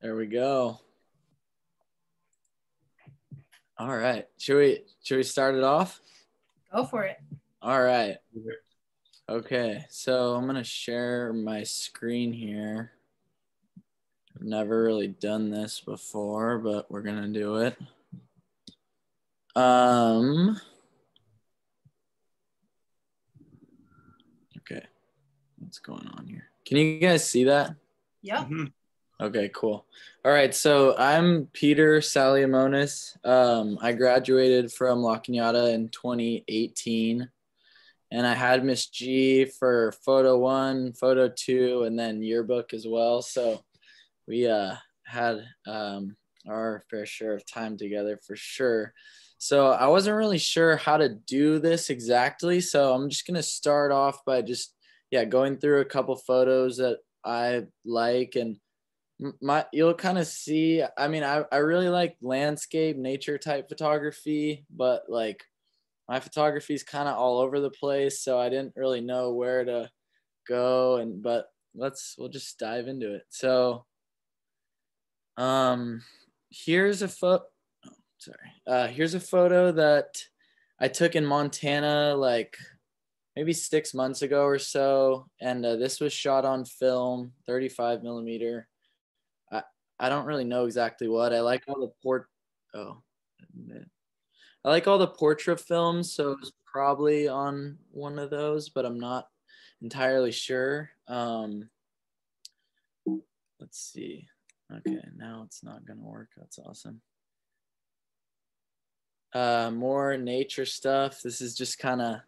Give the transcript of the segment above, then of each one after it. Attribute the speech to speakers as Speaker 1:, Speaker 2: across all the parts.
Speaker 1: There we go. All right. Should we start it off?
Speaker 2: Go for it.
Speaker 1: All right. Okay. So I'm going to share my screen here. I've never really done this before, but we're going to do it. Okay. What's going on here? Can you guys see that?
Speaker 2: Yep.
Speaker 3: Mm-hmm.
Speaker 1: Okay, cool. All right, so I'm Peter Saliamonas. I graduated from La Cañada in 2018, and I had Miss G for photo 1, photo 2, and then yearbook as well. So we had our fair share of time together for sure. So I wasn't really sure how to do this exactly, so I'm just gonna start off by just going through a couple photos that I like, and you'll kind of see, I mean, I really like landscape nature type photography, but like my photography is kind of all over the place, so I didn't really know where to go, but we'll just dive into it. So here's a here's a photo that I took in Montana like maybe 6 months ago or so, and this was shot on film, 35 millimeter. I don't really know exactly what. I like all the I like all the portrait films, so it's probably on one of those, but I'm not entirely sure. Let's see. Okay, now it's not gonna work. That's awesome. More nature stuff. This is just kind of,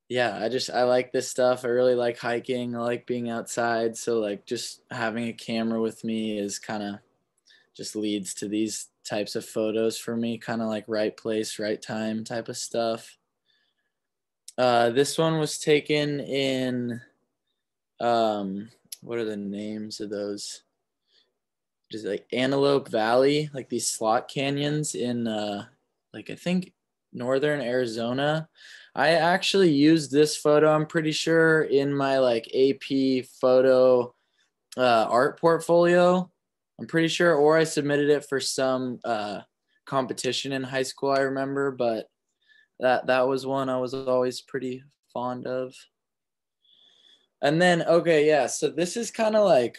Speaker 1: I like this stuff. I really like hiking. I like being outside. So like just having a camera with me is kind of just leads to these types of photos for me, kind of like right place, right time type of stuff. This one was taken in, what are the names of those? Just like Antelope Valley, like these slot canyons in like I think northern Arizona. I actually used this photo, I'm pretty sure, in my like AP photo art portfolio. I'm pretty sure, or I submitted it for some competition in high school, I remember, but that was one I was always pretty fond of. And then, okay, yeah, so this is kind of like,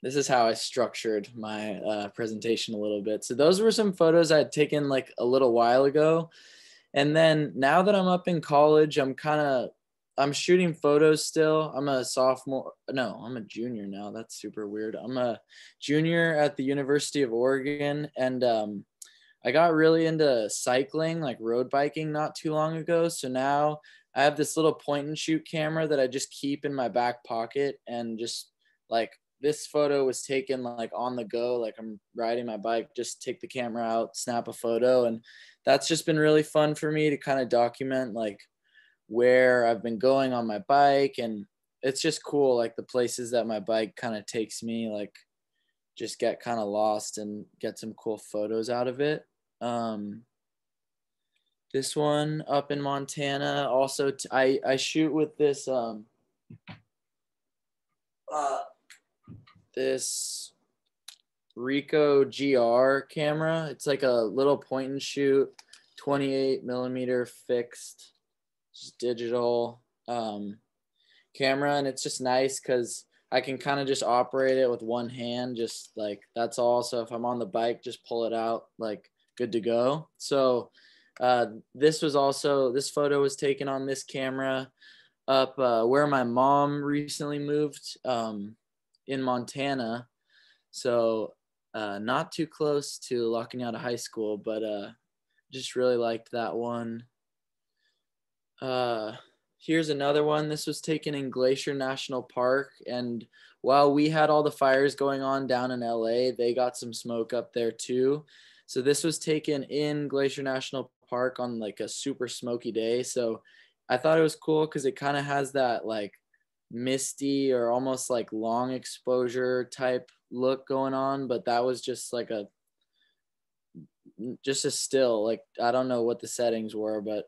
Speaker 1: this is how I structured my presentation a little bit. So those were some photos I had taken like a little while ago. And then now that I'm up in college, I'm shooting photos still. I'm a sophomore. No, I'm a junior now. That's super weird. I'm a junior at the University of Oregon. And I got really into cycling, like road biking not too long ago. So now I have this little point and shoot camera that I just keep in my back pocket, and just like this photo was taken like on the go, like I'm riding my bike, just take the camera out, snap a photo. And that's just been really fun for me to kind of document like where I've been going on my bike. And it's just cool, like the places that my bike kind of takes me, like just get kind of lost and get some cool photos out of it. This one up in Montana also, I shoot with this this Ricoh GR camera. It's like a little point and shoot 28 millimeter fixed, just digital camera, and it's just nice because I can kind of just operate it with one hand, just like that's all. So if I'm on the bike, just pull it out, like good to go. So this photo was taken on this camera up where my mom recently moved in Montana. So not too close to La Cañada High School, but just really liked that one. Here's another one. This was taken in Glacier National Park, and while we had all the fires going on down in LA, they got some smoke up there too. So this was taken in Glacier National Park on like a super smoky day. So I thought it was cool because it kind of has that like misty or almost like long exposure type look going on, but that was just like just a still, like I don't know what the settings were, but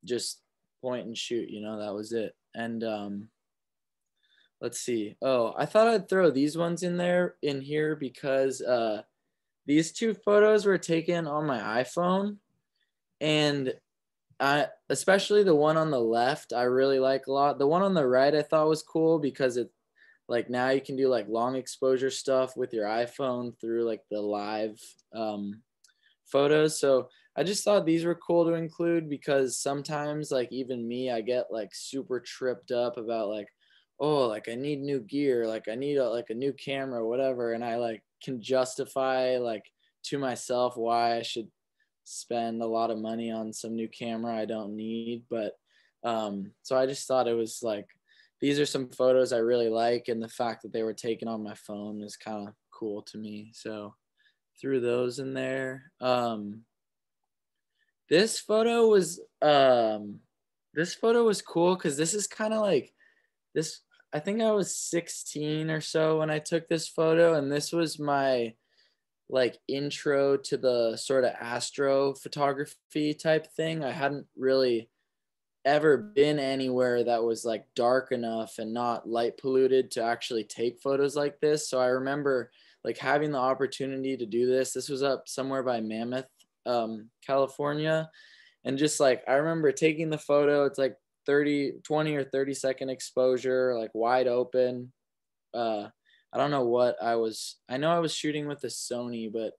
Speaker 1: just point and shoot, that was it. And let's see. Oh, I thought I'd throw these ones in here because these two photos were taken on my iPhone, and especially the one on the left, I really like a lot. The one on the right I thought was cool because it like now you can do like long exposure stuff with your iPhone through like the live photos. So I just thought these were cool to include because sometimes like even me, I get like super tripped up about like, oh, like I need new gear, like I need like a new camera, whatever. And I like can justify like to myself why I should spend a lot of money on some new camera I don't need. But so I just thought it was like, these are some photos I really like. And the fact that they were taken on my phone is kind of cool to me. So threw those in there. This photo was cool because this is kind of like this. I think I was 16 or so when I took this photo, and this was my like intro to the sort of astro photography type thing. I hadn't really ever been anywhere that was like dark enough and not light polluted to actually take photos like this. So I remember like having the opportunity to do this. This was up somewhere by Mammoth, California. And just like, I remember taking the photo, it's like 20 or 30-second exposure, like wide open. I don't know what I know I was shooting with the Sony, but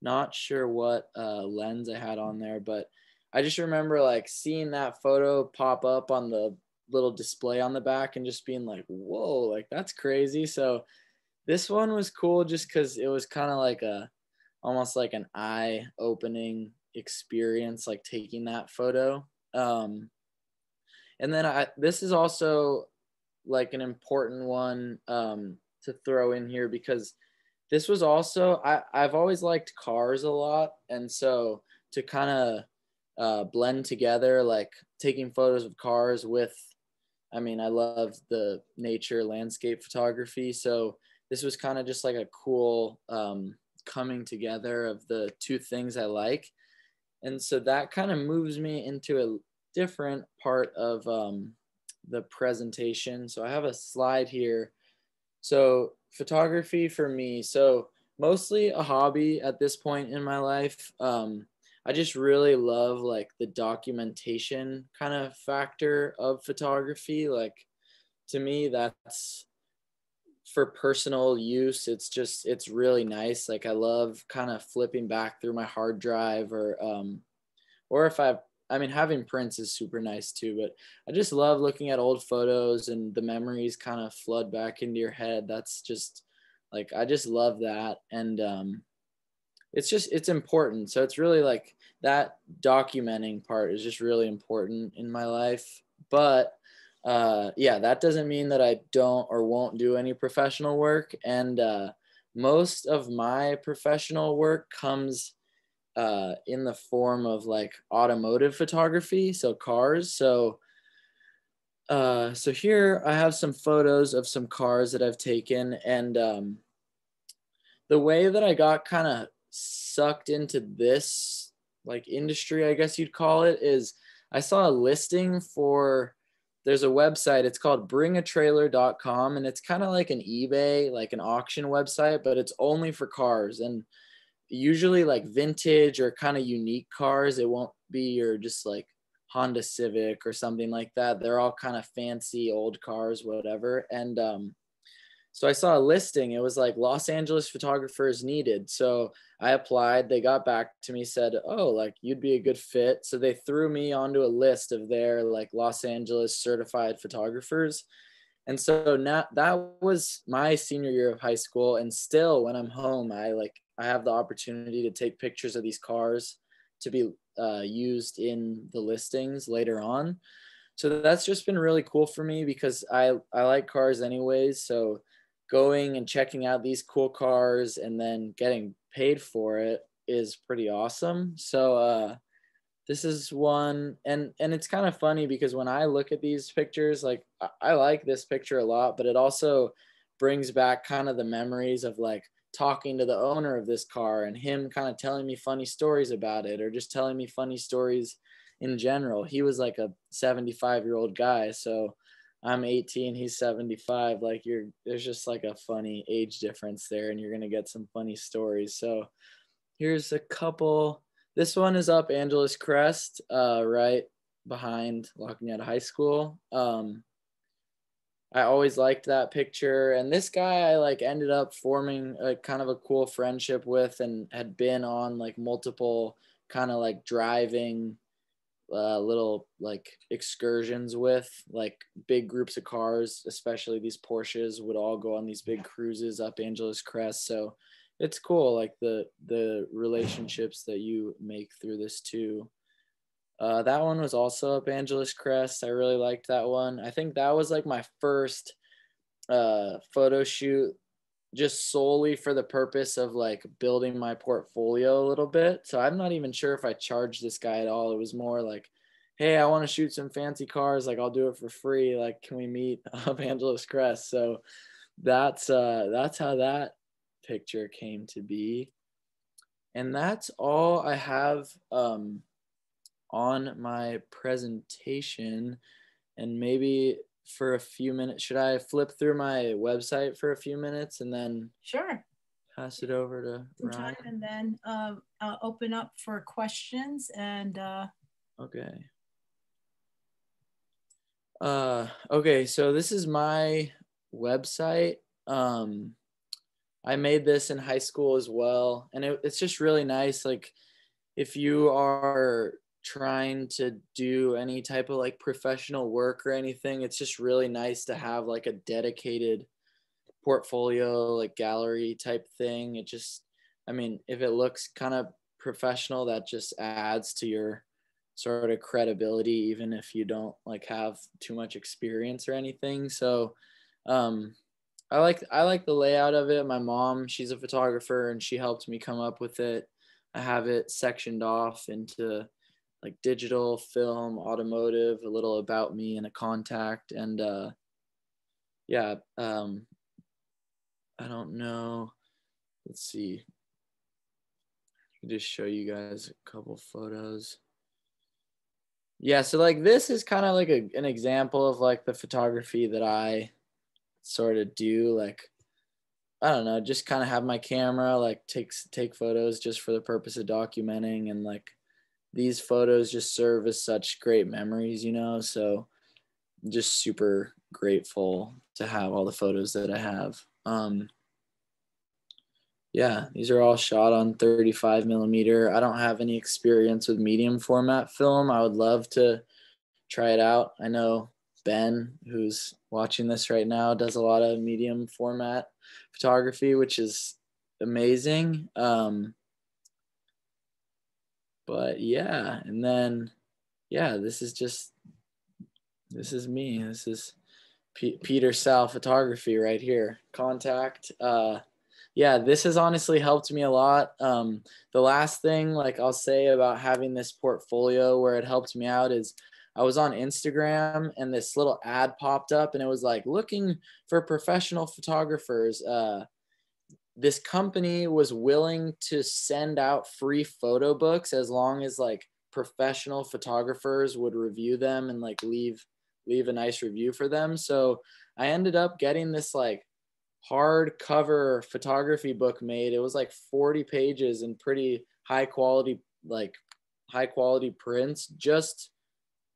Speaker 1: not sure what lens I had on there. But I just remember like seeing that photo pop up on the little display on the back and just being like, whoa, like that's crazy. So this one was cool just because it was kind of like almost like an eye opening experience, like taking that photo. And then this is also like an important one to throw in here because this was also, I've always liked cars a lot. And so to kind of blend together, like taking photos of cars with, I mean, I love the nature landscape photography. So this was kind of just like a cool coming together of the two things I like. And so that kind of moves me into a different part of the presentation. So I have a slide here. So photography for me, so mostly a hobby at this point in my life. I just really love like the documentation kind of factor of photography. Like to me, that's for personal use. It's really nice. Like I love kind of flipping back through my hard drive or if I mean, having prints is super nice too, but I just love looking at old photos and the memories kind of flood back into your head. That's just like, I just love that. And it's important. So it's really like that documenting part is just really important in my life. But yeah, that doesn't mean that I don't or won't do any professional work. And most of my professional work comes in the form of like automotive photography, so cars. So so here I have some photos of some cars that I've taken, and the way that I got kind of sucked into this like industry, I guess you'd call it, is I saw a listing for, there's a website, it's called bringatrailer.com, and it's kind of like an eBay, like an auction website, but it's only for cars. And usually like vintage or kind of unique cars. It won't be your just like Honda Civic or something like that. They're all kind of fancy old cars, whatever. And so I saw a listing. It was like Los Angeles photographers needed. So I applied. They got back to me, said, oh, like you'd be a good fit. So they threw me onto a list of their like Los Angeles certified photographers. And so now that was my senior year of high school. And still when I'm home, I have the opportunity to take pictures of these cars to be used in the listings later on. So that's just been really cool for me because I like cars anyways. So going and checking out these cool cars and then getting paid for it is pretty awesome. So this is one, and it's kind of funny because when I look at these pictures, like I like this picture a lot, but it also brings back kind of the memories of like talking to the owner of this car and him kind of telling me funny stories about it, or just telling me funny stories in general. He was like a 75-year-old guy. So I'm 18, he's 75. Like there's just like a funny age difference there, and you're gonna get some funny stories. So here's a couple. This one is up Angeles Crest, right behind La Cañada High School. I always liked that picture. And this guy I like ended up forming a kind of a cool friendship with, and had been on like multiple kind of like driving little like excursions with, like big groups of cars, especially these Porsches would all go on these big cruises up Angeles Crest. So it's cool, like the relationships that you make through this too. That one was also up Angeles Crest. I really liked that one. I think that was like my first photo shoot, just solely for the purpose of like building my portfolio a little bit. So I'm not even sure if I charged this guy at all. It was more like, hey, I want to shoot some fancy cars. Like, I'll do it for free. Like, can we meet up Angeles Crest? So that's how that picture came to be. And that's all I have on my presentation. And maybe for a few minutes, should I flip through my website for a few minutes and then
Speaker 2: Sure.
Speaker 1: pass it over to Ryan?
Speaker 2: And then I'll open up for questions. And
Speaker 1: okay. Okay, so this is my website. I made this in high school as well, and it's just really nice. Like, if you are trying to do any type of like professional work or anything, it's just really nice to have like a dedicated portfolio, like gallery type thing. It just, I mean, if it looks kind of professional, that just adds to your sort of credibility, even if you don't like have too much experience or anything. So I like the layout of it. My mom, she's a photographer, and she helped me come up with it. I have it sectioned off into like digital, film, automotive, a little about me, and a contact. And yeah, I don't know. Let's see. I can just show you guys a couple photos. Yeah, so like this is kind of like an example of like the photography that I sort of do. Like, I don't know, just kind of have my camera, like take photos just for the purpose of documenting, and like these photos just serve as such great memories, so I'm just super grateful to have all the photos that I have. Yeah, these are all shot on 35 millimeter. I don't have any experience with medium format film. I would love to try it out. I know Ben, who's watching this right now, does a lot of medium format photography, which is amazing. But yeah, and then, yeah, this is me. This is Peter Sal photography right here. Contact. Yeah, this has honestly helped me a lot. The last thing like I'll say about having this portfolio where it helped me out is I was on Instagram, and this little ad popped up, and it was like looking for professional photographers. This company was willing to send out free photo books as long as like professional photographers would review them and like leave a nice review for them. So I ended up getting this like hardcover photography book made. It was like 40 pages and pretty high quality prints, just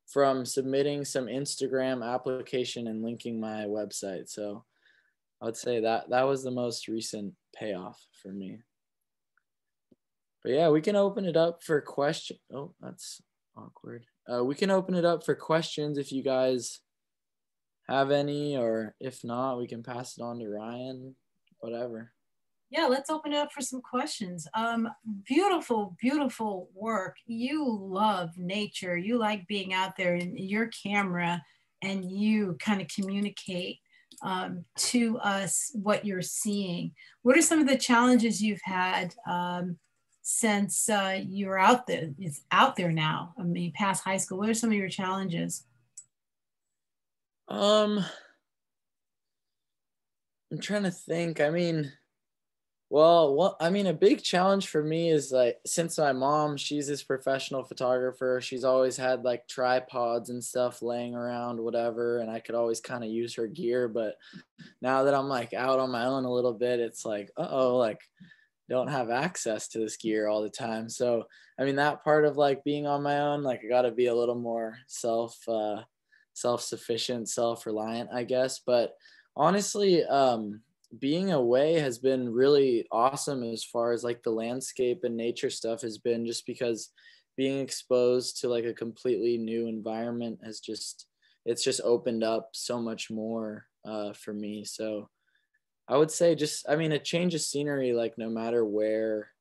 Speaker 1: from submitting some Instagram application and linking my website. So I would say that was the most recent payoff for me. But yeah, we can open it up for questions. Oh, that's awkward. We can open it up for questions if you guys have any, or if not, we can pass it on to Ryan, whatever.
Speaker 2: Yeah, let's open it up for some questions. Beautiful, beautiful work. You love nature. You like being out there in your camera, and you kind of communicate to us what you're seeing. What are some of the challenges you've had since you're out there? It's out there now. I mean, past high school. What are some of your challenges?
Speaker 1: I'm trying to think. I mean, Well, I mean, a big challenge for me is like, since my mom, she's this professional photographer, she's always had like tripods and stuff laying around, whatever, and I could always kind of use her gear. But now that I'm like out on my own a little bit, it's like, uh-oh, like don't have access to this gear all the time. So, I mean, that part of like being on my own, like I got to be a little more self-sufficient, self-reliant, I guess. But honestly, being away has been really awesome as far as like the landscape and nature stuff has been, just because being exposed to like a completely new environment has just, it's just opened up so much more for me. So I would say just, I mean, a change of scenery, like no matter where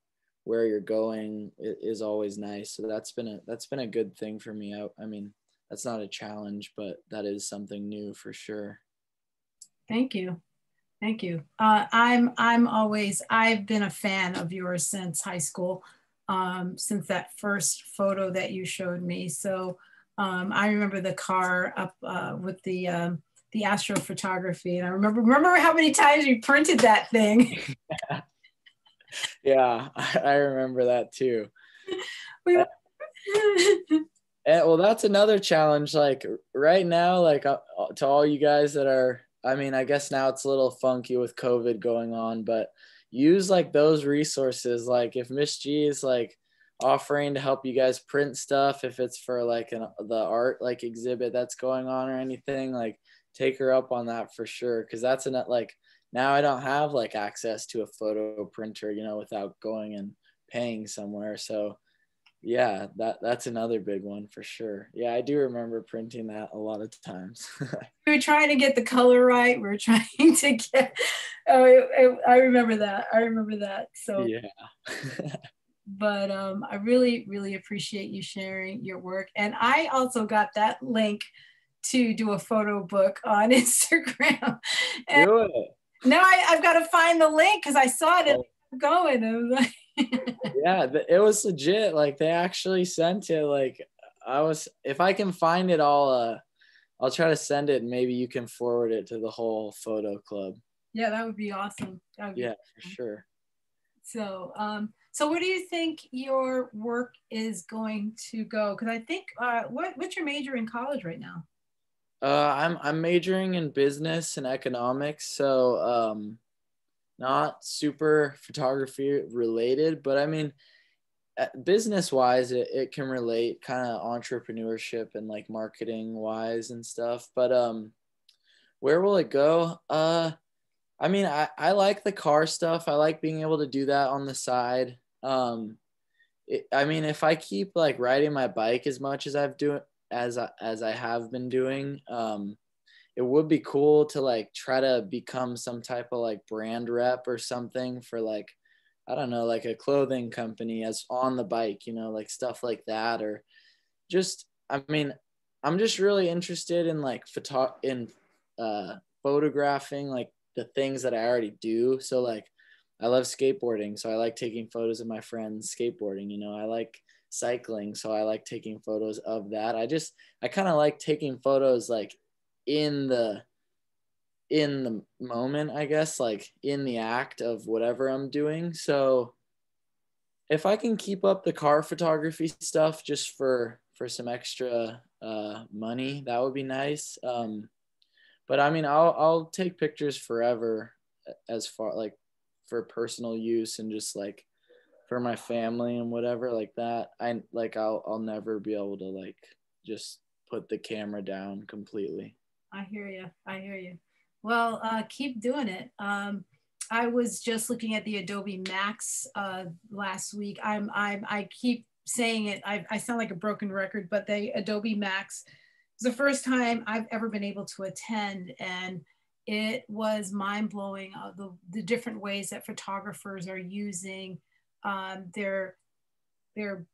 Speaker 1: you're going, is always nice. So that's been a good thing for me. I mean, that's not a challenge, but that is something new for sure.
Speaker 2: Thank you. Thank you. I've been a fan of yours since high school, since that first photo that you showed me. So I remember the car up with the astrophotography, and I remember how many times you printed that thing.
Speaker 1: Yeah, I remember that too.
Speaker 2: we
Speaker 1: And, well, that's another challenge. Like right now, like to all you guys that are, I mean, I guess now it's a little funky with COVID going on, but use like those resources. Like if Miss G is like offering to help you guys print stuff, if it's for like the art like exhibit that's going on or anything, like take her up on that for sure. Cause that's like now I don't have like access to a photo printer, you know, without going and paying somewhere. So yeah, that's another big one for sure. Yeah, I do remember printing that a lot of times.
Speaker 2: we were trying to get the color right. We were trying to get. I remember that. I remember that. So
Speaker 1: Yeah.
Speaker 2: but I really, really appreciate you sharing your work. And I also got that link to do a photo book on Instagram. And
Speaker 1: Do it.
Speaker 2: now I've got to find the link because I saw it and
Speaker 1: Oh,
Speaker 2: I'm going. And I was like,
Speaker 1: yeah, it was legit. Like they actually sent it. Like I was, if I can find it, I'll try to send it and maybe you can forward it to the whole photo club.
Speaker 2: yeah, that would be awesome. That would be
Speaker 1: Yeah, for
Speaker 2: awesome.
Speaker 1: sure.
Speaker 2: So, so where do you think your work is going to go? Because I think, what's your major in college right now?
Speaker 1: I'm majoring in business and economics, so not super photography related, but I mean, business wise, it can relate kind of entrepreneurship and like marketing wise and stuff. But where will it go? I mean, I like the car stuff. I like being able to do that on the side. I mean, if I keep like riding my bike as much as as I have been doing, it would be cool to like try to become some type of like brand rep or something for like, I don't know, like a clothing company as on the bike, you know, like stuff like that. Or just, I mean, I'm just really interested in like photographing like the things that I already do. So like I love skateboarding, so I like taking photos of my friends skateboarding, you know. I like cycling, so I like taking photos of that. I kind of like taking photos like in the in the moment, I guess, like in the act of whatever I'm doing. So if I can keep up the car photography stuff just for some extra money, that would be nice. But I mean, I'll take pictures forever, as far like for personal use and just like for my family and whatever like that. I'll never be able to like just put the camera down completely.
Speaker 2: I hear you. I hear you. Well, keep doing it. I was just looking at the Adobe Max last week. I keep saying it. I sound like a broken record, but the Adobe Max was the first time I've ever been able to attend, and it was mind blowing. The different ways that photographers are using their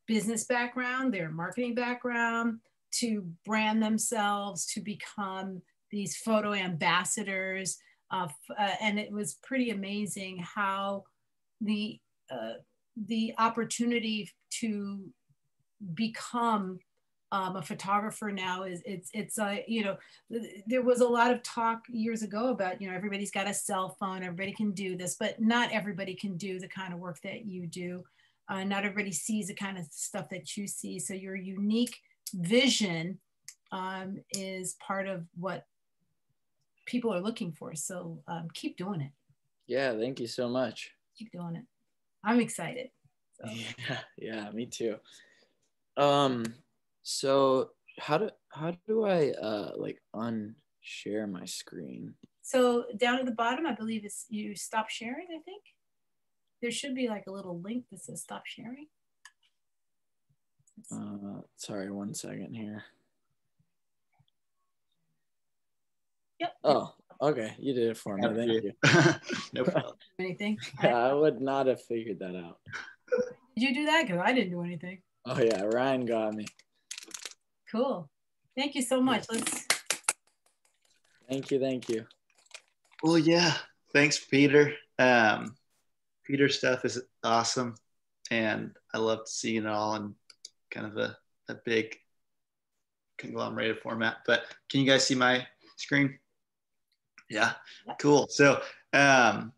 Speaker 2: business background, their marketing background to brand themselves, to become these photo ambassadors. And it was pretty amazing how the uh, the opportunity to become a photographer now is it's you know, there was a lot of talk years ago about, you know, everybody's got a cell phone, everybody can do this, but not everybody can do the kind of work that you do. Not everybody sees the kind of stuff that you see. So your unique vision is part of what people are looking for. So keep doing it.
Speaker 1: Yeah, thank you so much.
Speaker 2: Keep doing it. I'm excited. So.
Speaker 1: Yeah, me too. So how do I like unshare my screen?
Speaker 2: So down at the bottom, I believe it's you stop sharing, I think. There should be like a little link that says stop sharing.
Speaker 1: Sorry, 1 second here.
Speaker 2: Yep.
Speaker 1: Oh, okay. You did it for me. Thank you.
Speaker 3: No problem.
Speaker 2: Anything?
Speaker 1: Yeah, I would not have figured that out.
Speaker 2: Did you do that? Because I didn't do anything.
Speaker 1: Oh yeah, Ryan got me.
Speaker 2: Cool. Thank you so much.
Speaker 1: Thank you.
Speaker 3: Well, yeah. Thanks, Peter. Peter's stuff is awesome, and I love seeing it all in kind of a big conglomerated format. But can you guys see my screen? Yeah, cool. So, yeah,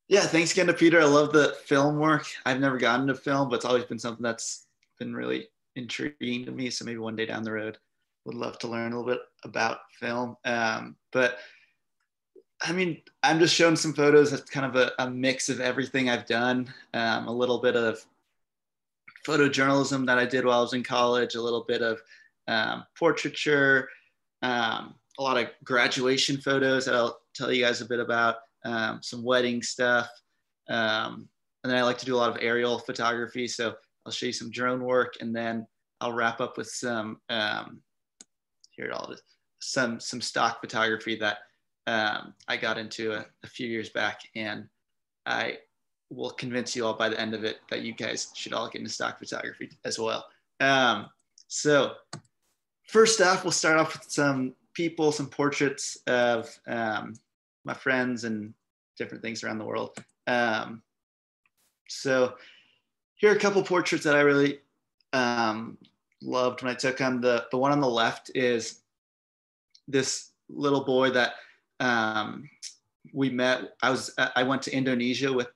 Speaker 3: thanks again to Peter. I love the film work. I've never gotten to film, but it's always been something that's been really intriguing to me. So maybe one day down the road, would love to learn a little bit about film. But I mean, I'm just showing some photos. That's kind of a mix of everything I've done. A little bit of photojournalism that I did while I was in college, a little bit of portraiture, a lot of graduation photos that I'll tell you guys a bit about, some wedding stuff. And then I like to do a lot of aerial photography. So I'll show you some drone work, and then I'll wrap up with some, here it all is, some stock photography that I got into a few years back, and I will convince you all by the end of it that you guys should all get into stock photography as well. So first off, we'll start off with some people, some portraits of my friends and different things around the world. So here are a couple portraits that I really loved when I took them. The one on the left is this little boy that we met. I went to Indonesia with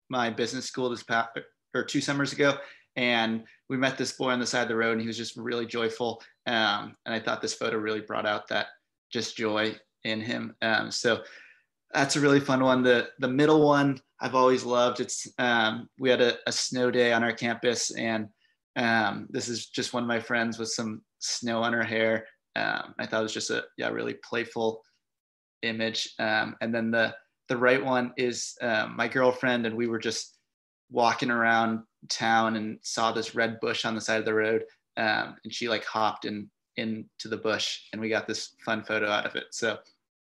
Speaker 3: my business school this past or 2 summers ago, and we met this boy on the side of the road, and he was just really joyful. And I thought this photo really brought out that just joy in him. So that's a really fun one. The middle one I've always loved. It's we had a snow day on our campus, and this is just one of my friends with some snow on her hair. I thought it was just a really playful image. And then the right one is my girlfriend, and we were just walking around town and saw this red bush on the side of the road, and she like hopped into the bush, and we got this fun photo out of it. So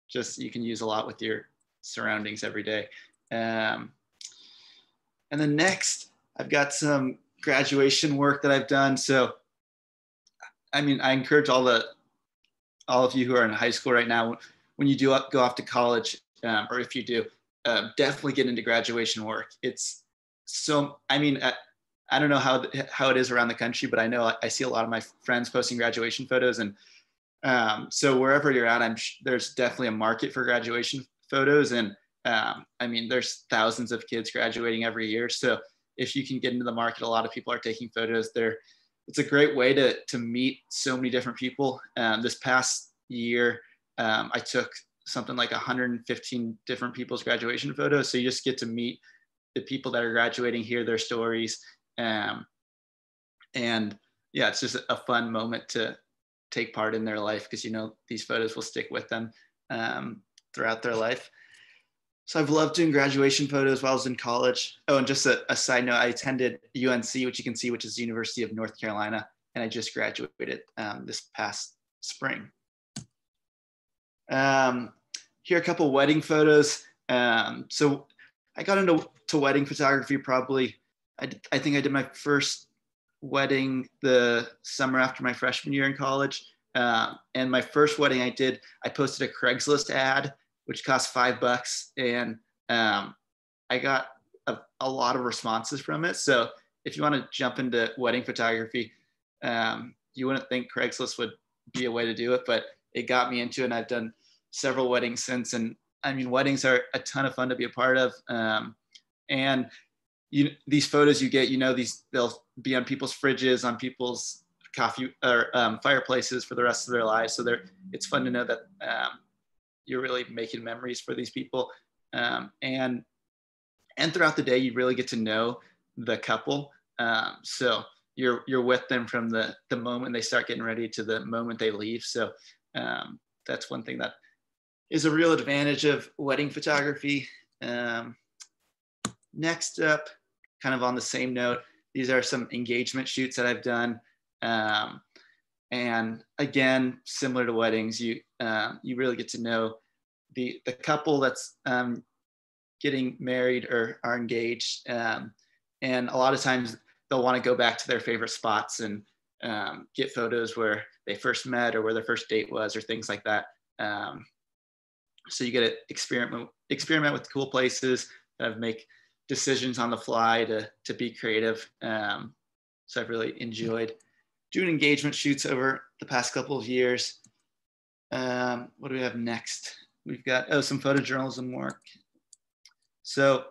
Speaker 3: just you can use a lot with your surroundings every day. And then next, I've got some graduation work that I've done. So I mean, I encourage all of you who are in high school right now, when you do go off to college, or if you do, definitely get into graduation work. It's so, I mean, I don't know how it is around the country, but I know I see a lot of my friends posting graduation photos, and so wherever you're at, there's definitely a market for graduation photos. And I mean, there's thousands of kids graduating every year. So if you can get into the market, a lot of people are taking photos there. It's a great way to meet so many different people. This past year, I took something like 115 different people's graduation photos. So you just get to meet the people that are graduating, hear their stories. And yeah, it's just a fun moment to take part in their life, because you know these photos will stick with them throughout their life. So I've loved doing graduation photos while I was in college. Oh, and just a side note, I attended UNC, which you can see, which is the University of North Carolina, and I just graduated this past spring. Here are a couple wedding photos. So I got into wedding photography probably, I think I did my first wedding the summer after my freshman year in college. And my first wedding I posted a Craigslist ad, which cost $5. And I got a lot of responses from it. So if you want to jump into wedding photography, you wouldn't think Craigslist would be a way to do it, but it got me into it, and I've done several weddings since. And I mean, weddings are a ton of fun to be a part of. And these photos you get, they'll be on people's fridges, on people's coffee or fireplaces for the rest of their lives. So it's fun to know that you're really making memories for these people. And throughout the day, you really get to know the couple. So you're with them from the moment they start getting ready to the moment they leave. So that's one thing that is a real advantage of wedding photography. Next up, kind of on the same note, these are some engagement shoots that I've done. And again, similar to weddings, you really get to know the couple that's getting married or are engaged. And a lot of times they'll want to go back to their favorite spots and get photos where they first met or where their first date was or things like that. So you get to experiment with cool places, kind of make decisions on the fly to be creative. So I've really enjoyed doing engagement shoots over the past couple of years. What do we have next? We've got, some photojournalism work. So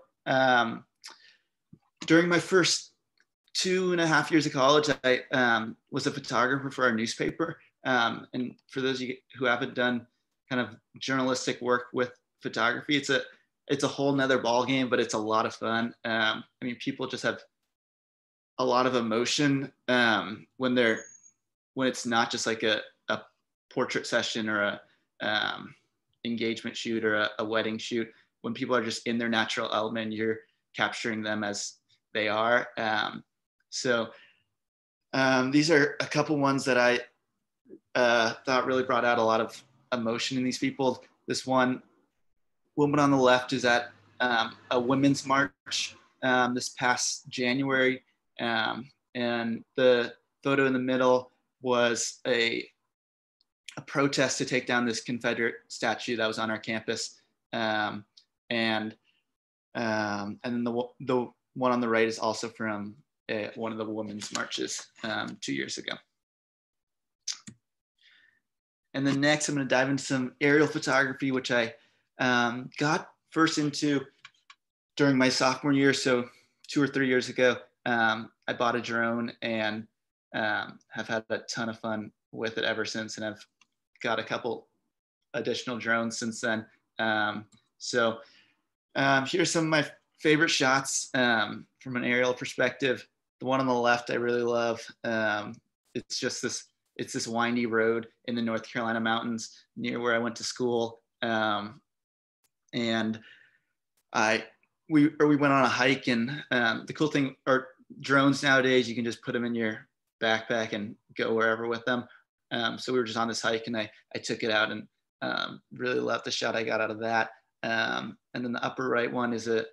Speaker 3: during my first 2.5 years of college, I was a photographer for our newspaper. And for those of you who haven't done kind of journalistic work with photography, it's a whole nother ballgame, but it's a lot of fun. I mean, people just have a lot of emotion when it's not just like a portrait session or a engagement shoot or a wedding shoot. When people are just in their natural element, you're capturing them as they are. So these are a couple ones that I thought really brought out a lot of emotion in these people. This one woman on the left is at a women's march this past January. And the photo in the middle was a protest to take down this Confederate statue that was on our campus. And then the one on the right is also from one of the women's marches 2 years ago. And then next, I'm going to dive into some aerial photography, which I got first into during my sophomore year. So 2 or 3 years ago, I bought a drone and have had a ton of fun with it ever since. And I've got a couple additional drones since then. So here's some of my favorite shots from an aerial perspective. The one on the left I really love. It's this windy road in the North Carolina mountains near where I went to school. And we went on a hike, and the cool thing are drones nowadays, you can just put them in your backpack and go wherever with them. So we were just on this hike, and I took it out and really loved the shot I got out of that. And then the upper right one is a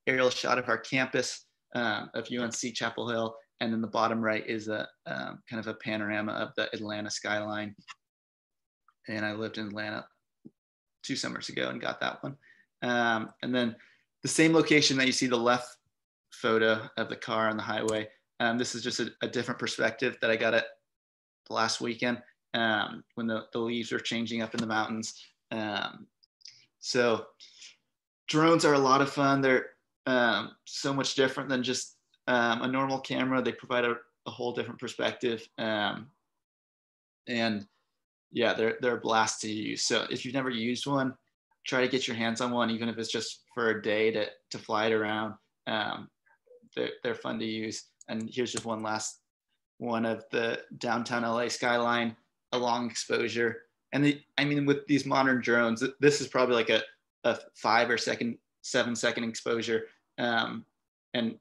Speaker 3: aerial shot of our campus of UNC Chapel Hill. And then the bottom right is a kind of a panorama of the Atlanta skyline. And I lived in Atlanta 2 summers ago and got that one. And then the same location that you see the left photo of the car on the highway. This is just a different perspective that I got at the last weekend when the leaves were changing up in the mountains. So drones are a lot of fun. They're so much different than just a normal camera. They provide a whole different perspective. And yeah, they're a blast to use. So if you've never used one, try to get your hands on one, even if it's just for a day to fly it around. They're fun to use. And here's just one last one of the downtown LA skyline, a long exposure. And I mean, with these modern drones, this is probably like a 5 or 7 second exposure. And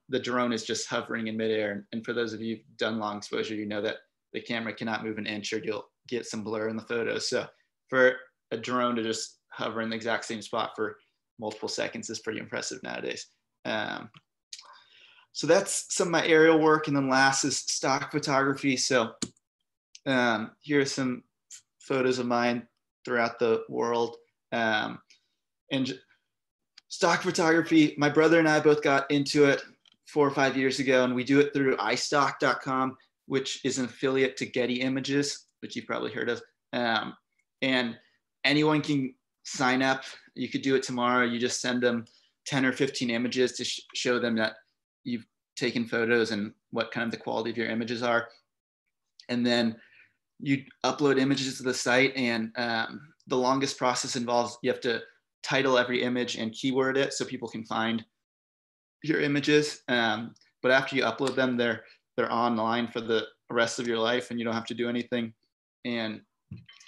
Speaker 3: the drone is just hovering in midair. And for those of you who've done long exposure, you know that the camera cannot move an inch or you'll get some blur in the photos. So for a drone to just hover in the exact same spot for multiple seconds is pretty impressive nowadays. So that's some of my aerial work. And then last is stock photography. So here are some photos of mine throughout the world. And stock photography, my brother and I both got into it 4 or 5 years ago, and we do it through iStock.com, which is an affiliate to Getty Images, which you've probably heard of. And anyone can sign up. You could do it tomorrow. You just send them 10 or 15 images to show them that you've taken photos and what kind of the quality of your images are. And then you upload images to the site, and the longest process involves you have to title every image and keyword it so people can find your images. But after you upload them, they're online for the rest of your life, and you don't have to do anything. And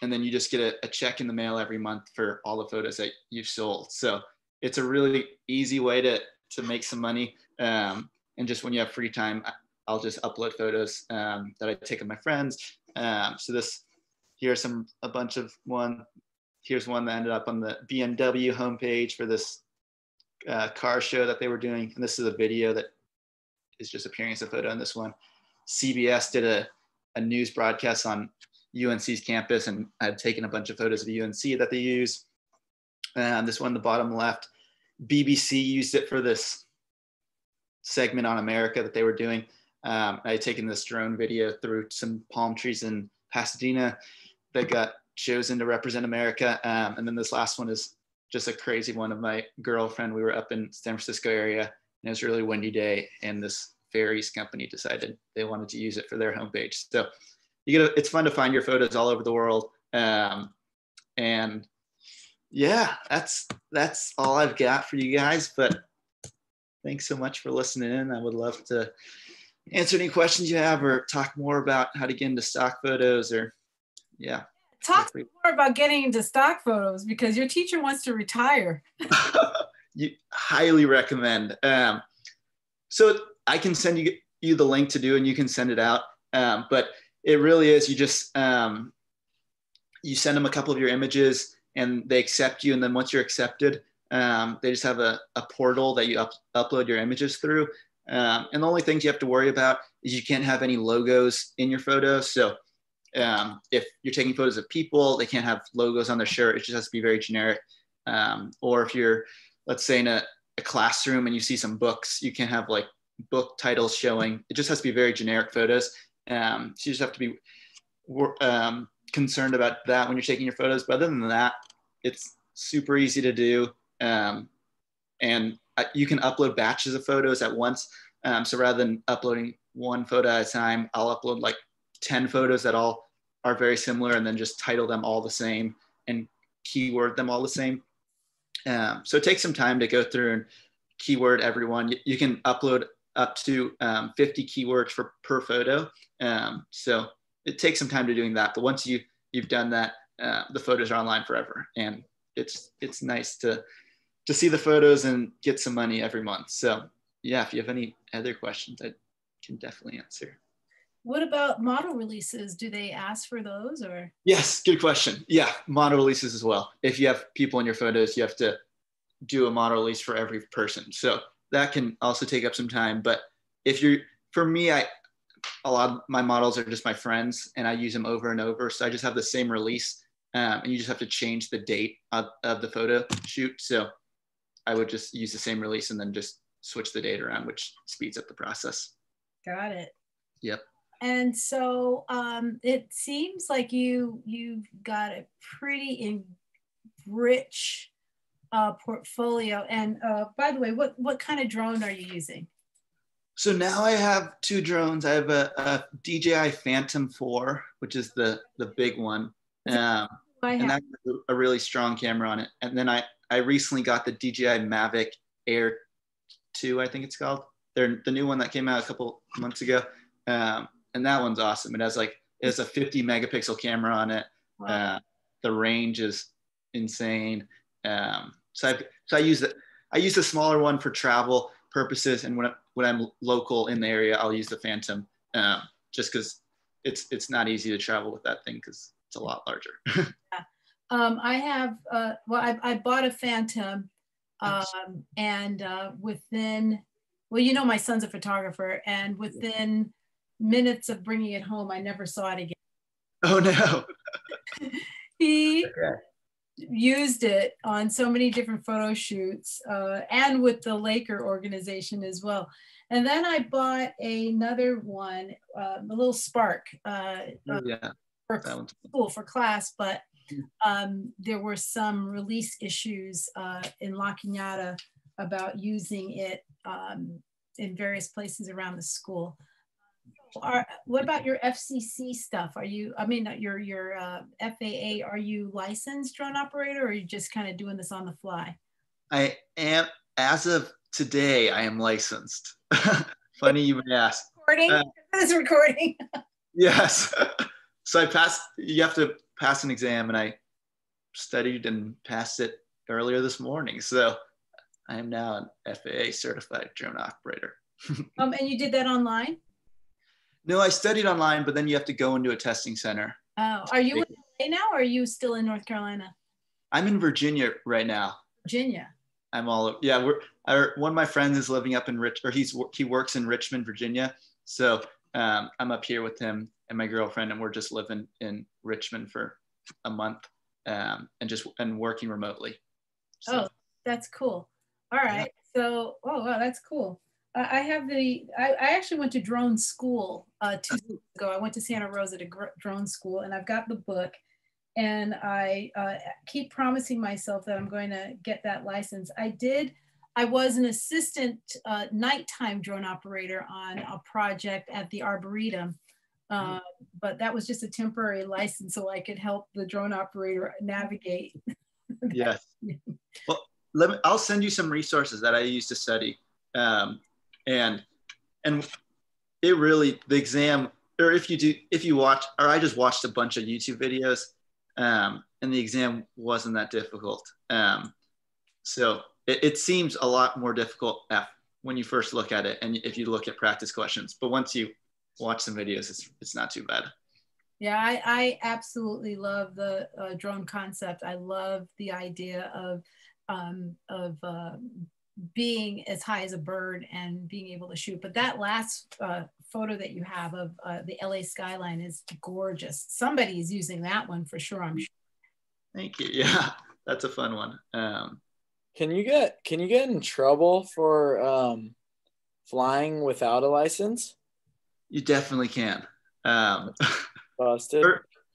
Speaker 3: then you just get a check in the mail every month for all the photos that you've sold. So it's a really easy way to make some money. And just when you have free time, I'll just upload photos that I take of my friends. So here's a bunch of one. Here's one that ended up on the BMW homepage for this car show that they were doing. And this is a video that is just appearing as a photo in this one. CBS did a news broadcast on UNC's campus, and I've taken a bunch of photos of UNC that they use. This one, the bottom left, BBC used it for this segment on America that they were doing. I had taken this drone video through some palm trees in Pasadena that got chosen to represent America. And then this last one is just a crazy one of my girlfriend. We were up in San Francisco area, and it was a really windy day, and this ferries company decided they wanted to use it for their homepage. So it's fun to find your photos all over the world. And yeah, that's all I've got for you guys, but thanks so much for listening in. I would love to answer any questions you have or talk more about how to get into stock photos, or yeah.
Speaker 2: Talk more about getting into stock photos, because your teacher wants to retire.
Speaker 3: You highly recommend. So I can send you the link to do, and you can send it out. But it really is, you just, you send them a couple of your images and they accept you. And then once you're accepted, they just have a portal that you upload your images through. And the only things you have to worry about is you can't have any logos in your photos. So if you're taking photos of people, they can't have logos on their shirt. It just has to be very generic. Or if you're, let's say, in a classroom and you see some books, you can't have like book titles showing. It just has to be very generic photos. So you just have to be concerned about that when you're taking your photos. But other than that, it's super easy to do. And you can upload batches of photos at once. So rather than uploading one photo at a time, I'll upload like 10 photos that all are very similar, and then just title them all the same and keyword them all the same. So it takes some time to go through and keyword everyone. You can upload up to 50 keywords per photo. So it takes some time to doing that. But once you've done that, the photos are online forever. And it's nice to see the photos and get some money every month. So yeah, if you have any other questions, I can definitely answer.
Speaker 2: What about model releases? Do they ask for those, or?
Speaker 3: Yes, good question. Yeah, model releases as well. If you have people in your photos, you have to do a model release for every person. So that can also take up some time. But for me, a lot of my models are just my friends, and I use them over and over. So I just have the same release, and you just have to change the date of the photo shoot. So I would just use the same release and then just switch the date around, which speeds up the process.
Speaker 2: Got it.
Speaker 3: Yep.
Speaker 2: And so it seems like you've got a pretty rich portfolio. And by the way, what kind of drone are you using?
Speaker 3: So now I have two drones. I have a DJI Phantom 4, which is the big one. And that has a really strong camera on it. And then I recently got the DJI Mavic Air 2, I think it's called. They're the new one that came out a couple months ago. And that one's awesome. It has a 50 megapixel camera on it. Wow. The range is insane. So I use the smaller one for travel purposes, and when I'm local in the area, I'll use the Phantom, just because it's not easy to travel with that thing because it's a lot larger.
Speaker 2: Yeah. I have I bought a Phantom, and within, well, you know, my son's a photographer, and within minutes of bringing it home, I never saw it again.
Speaker 3: Oh no.
Speaker 2: He used it on so many different photo shoots, and with the Laker organization as well. And then I bought another one, a little Spark,
Speaker 3: Yeah,
Speaker 2: for
Speaker 3: that one's
Speaker 2: school, for class, but there were some release issues in La Cañada about using it in various places around the school. What about your FCC stuff? Are you, I mean, your FAA, are you licensed drone operator, or are you just kind of doing this on the fly?
Speaker 3: I am, as of today, I am licensed. Funny you would ask.
Speaker 2: Recording? This recording.
Speaker 3: Yes. So I passed, you have to pass an exam, and I studied and passed it earlier this morning. So I am now an FAA certified drone operator.
Speaker 2: And you did that online?
Speaker 3: No, I studied online, but then you have to go into a testing center.
Speaker 2: Oh, are you in LA now, or are you still in North Carolina?
Speaker 3: I'm in Virginia right now.
Speaker 2: Virginia.
Speaker 3: I'm all, yeah. One of my friends is living up in he works in Richmond, Virginia. So I'm up here with him and my girlfriend, and we're just living in Richmond for a month, and working remotely.
Speaker 2: So. Oh, that's cool. All right. Yeah. So, oh wow, that's cool. I actually went to drone school 2 weeks ago. I went to Santa Rosa to drone school, and I've got the book, and I keep promising myself that I'm going to get that license. I was an assistant nighttime drone operator on a project at the Arboretum, but that was just a temporary license so I could help the drone operator navigate.
Speaker 3: Yes. Well, I'll send you some resources that I used to study. And it really, the exam, or if you watch, or I just watched a bunch of YouTube videos, and the exam wasn't that difficult. So it seems a lot more difficult when you first look at it, and if you look at practice questions, but once you watch some videos, it's not too bad.
Speaker 2: Yeah, I absolutely love the drone concept. I love the idea of being as high as a bird and being able to shoot. But that last photo that you have of the LA skyline is gorgeous. Somebody is using that one for sure, I'm sure.
Speaker 3: Thank you. Yeah, that's a fun one.
Speaker 1: Can you get in trouble for flying without a license?
Speaker 3: You definitely can.
Speaker 1: Busted.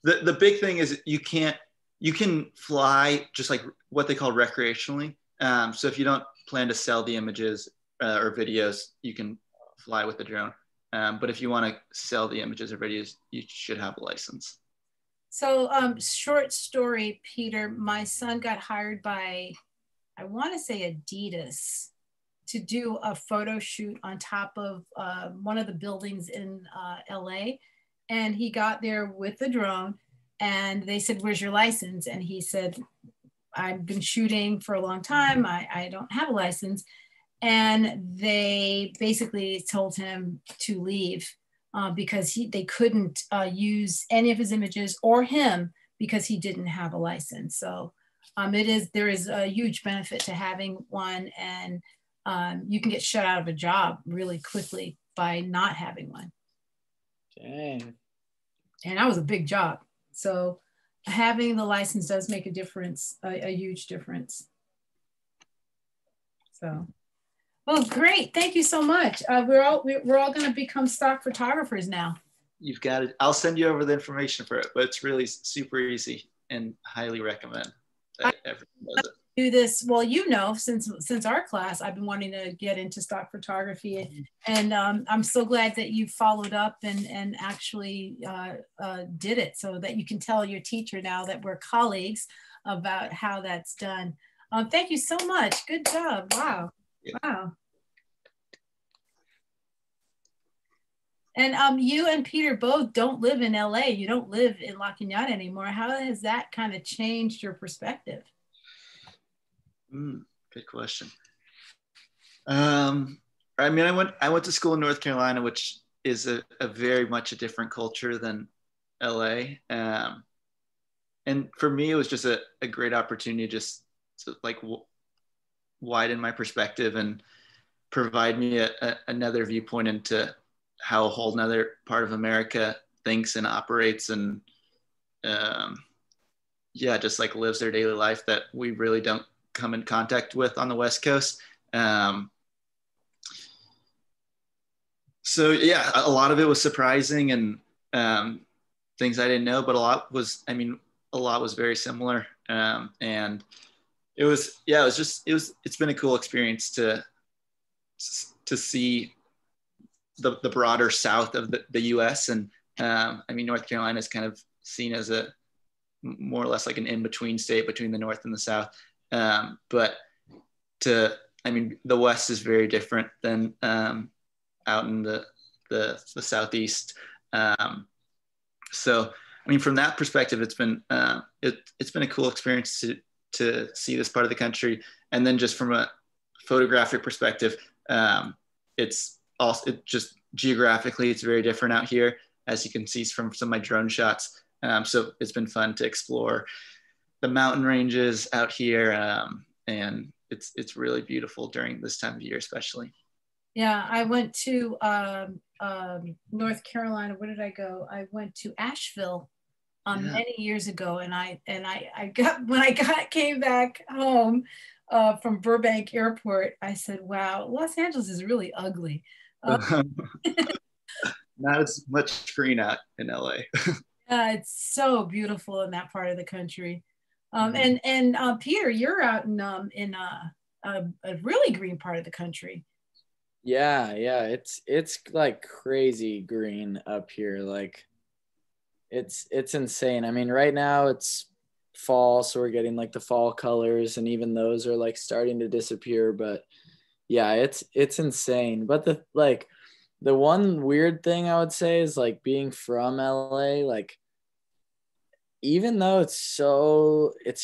Speaker 3: The big thing is you can fly just like what they call recreationally. So if you don't plan to sell the images or videos, you can fly with the drone. But if you want to sell the images or videos, you should have a license.
Speaker 2: So short story, Peter, my son got hired by, I want to say Adidas, to do a photo shoot on top of one of the buildings in LA. And he got there with the drone, and they said, "Where's your license?" And he said, "I've been shooting for a long time. I don't have a license." And they basically told him to leave because they couldn't use any of his images or him because he didn't have a license. So there is a huge benefit to having one, and you can get shut out of a job really quickly by not having one.
Speaker 1: Dang. And
Speaker 2: that was a big job. So having the license does make a difference, a huge difference. So, well, great. Thank you so much. We're all going to become stock photographers now.
Speaker 3: You've got it. I'll send you over the information for it, but it's really super easy and highly recommend that everyone does it.
Speaker 2: Do this, well, you know, since our class, I've been wanting to get into stock photography, and I'm so glad that you followed up and actually did it, so that you can tell your teacher now that we're colleagues about how that's done. Thank you so much. Good job. Wow. Yeah. Wow. And you and Peter both don't live in LA. You don't live in La Cañada anymore. How has that kind of changed your perspective?
Speaker 3: Good question. I mean, I went to school in North Carolina, which is a very much a different culture than LA. And for me, it was just a great opportunity just to like widen my perspective and provide me another viewpoint into how a whole nother part of America thinks and operates, and yeah, just like lives their daily life that we really don't come in contact with on the West Coast. So yeah, a lot of it was surprising and things I didn't know, but a lot was very similar. And it's been a cool experience to see the broader south of the U.S. And North Carolina is kind of seen as a more or less like an in-between state between the North and the South. But the West is very different than out in the Southeast. So from that perspective, it's been a cool experience to see this part of the country. And then just from a photographic perspective, it's just geographically, it's very different out here, as you can see from some of my drone shots. So it's been fun to explore the mountain ranges out here, and it's really beautiful during this time of year, especially.
Speaker 2: Yeah, I went to North Carolina. Where did I go? I went to Asheville many years ago, and I came back home from Burbank Airport, I said, "Wow, Los Angeles is really ugly."
Speaker 3: Not as much green out in LA.
Speaker 2: It's so beautiful in that part of the country. And Peter, you're out in a really green part of the country.
Speaker 1: Yeah, it's like crazy green up here. Like it's insane. Right now it's fall, so we're getting like the fall colors, and even those are like starting to disappear. But yeah, it's insane. But the one weird thing I would say is like being from LA, like even though it's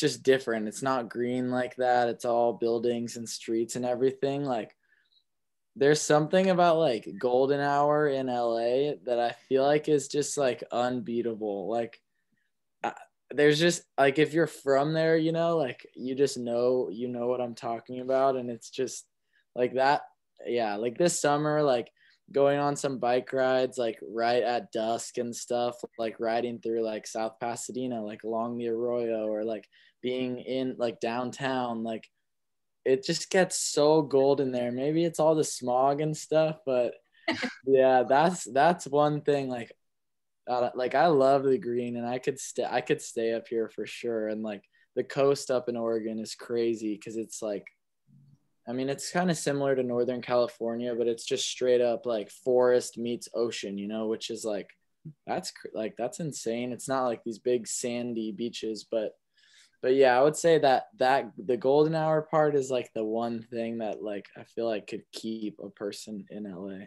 Speaker 1: just different. It's not green like that. It's all buildings and streets and everything. Like there's something about like golden hour in LA that I feel like is just like unbeatable. Like there's just like, if you're from there, like you just know, what I'm talking about. And it's just like that. Yeah. Like this summer, like going on some bike rides, like right at dusk and stuff, like riding through like South Pasadena, like along the Arroyo, or like being in like downtown, like it just gets so golden there. Maybe it's all the smog and stuff, but yeah, that's one thing. Like I love the green, and I could stay up here for sure. And like the coast up in Oregon is crazy because it's like, it's kind of similar to Northern California, but it's just straight up like forest meets ocean, which is like, that's insane. It's not like these big sandy beaches, but yeah, I would say that the golden hour part is like the one thing that like I feel like could keep a person in LA.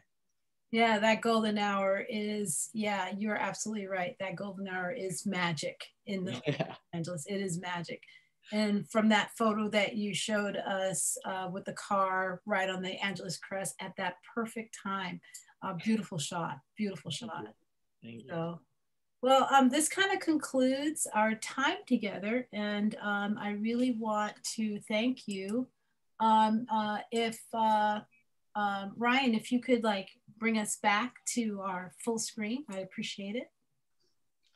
Speaker 2: Yeah, that golden hour is, yeah, you're absolutely right. That golden hour is magic in the Los Angeles. It is magic. And from that photo that you showed us with the car right on the Angeles Crest at that perfect time, beautiful shot, beautiful shot.
Speaker 1: Thank you.
Speaker 2: So, well, this kind of concludes our time together, and I really want to thank you. If Ryan, if you could like bring us back to our full screen, I appreciate it.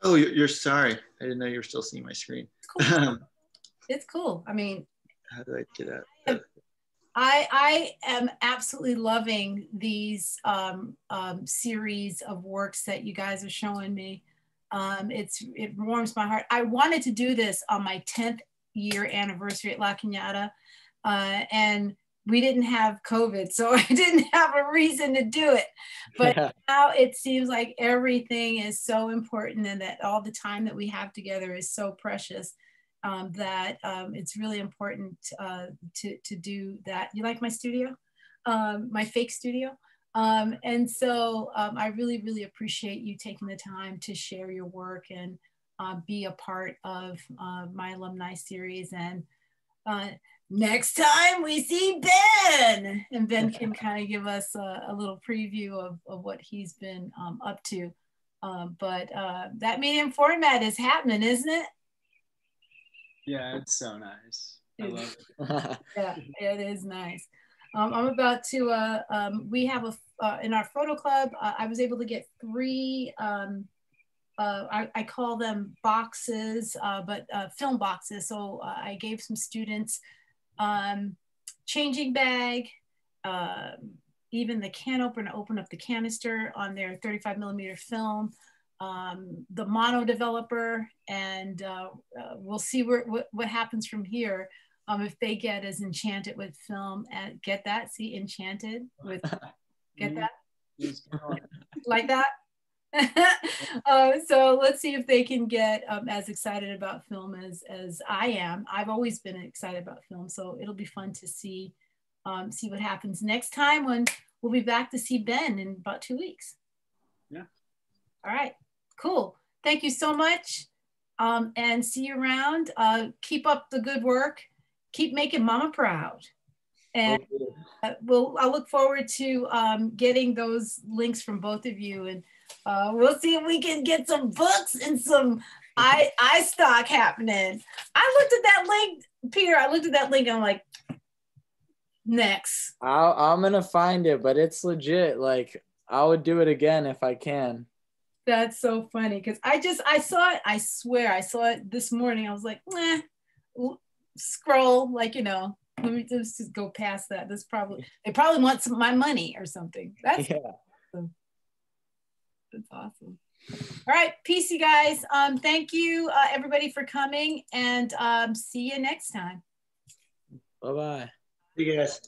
Speaker 3: Oh, you're sorry. I didn't know you were still seeing my screen.
Speaker 2: It's cool. It's cool.
Speaker 3: How do I get out?
Speaker 2: I am absolutely loving these series of works that you guys are showing me. It warms my heart. I wanted to do this on my 10th year anniversary at La Cañada, and we didn't have COVID, so I didn't have a reason to do it. But now it seems like everything is so important, and that all the time that we have together is so precious, that it's really important to do that. You like my studio, my fake studio? And so I really, really appreciate you taking the time to share your work and be a part of my alumni series. And next time we see Ben, and Ben can kind of give us a little preview of what he's been up to. But that medium format is happening, isn't it?
Speaker 4: Yeah, it's so nice. I love it.
Speaker 2: Yeah, it is nice. I'm about to, we have in our photo club, I was able to get 3, I call them boxes, but film boxes. So I gave some students changing bag, even the can opener, open up the canister on their 35mm film, the mono developer, and we'll see what happens from here. If they get as enchanted with film, and get that, see, enchanted with, get that? Like that? So let's see if they can get as excited about film as I am. I've always been excited about film, so it'll be fun to see what happens next time when we'll be back to see Ben in about 2 weeks.
Speaker 4: Yeah.
Speaker 2: All right, cool. Thank you so much, and see you around. Keep up the good work. Keep making Mama proud. And I'll look forward to getting those links from both of you, and we'll see if we can get some books and some eye stock happening. I looked at that link, Peter. I looked at that link and I'm like, next.
Speaker 1: I'm gonna find it, but it's legit. Like, I would do it again if I can.
Speaker 2: That's so funny because I saw it. I swear I saw it this morning. I was like, scroll, like, you know. Let me just go past that. They probably want my money or something. That's awesome. That's awesome. All right, peace, you guys. Thank you, everybody, for coming, and see you next time.
Speaker 1: Bye-bye.
Speaker 3: See you guys.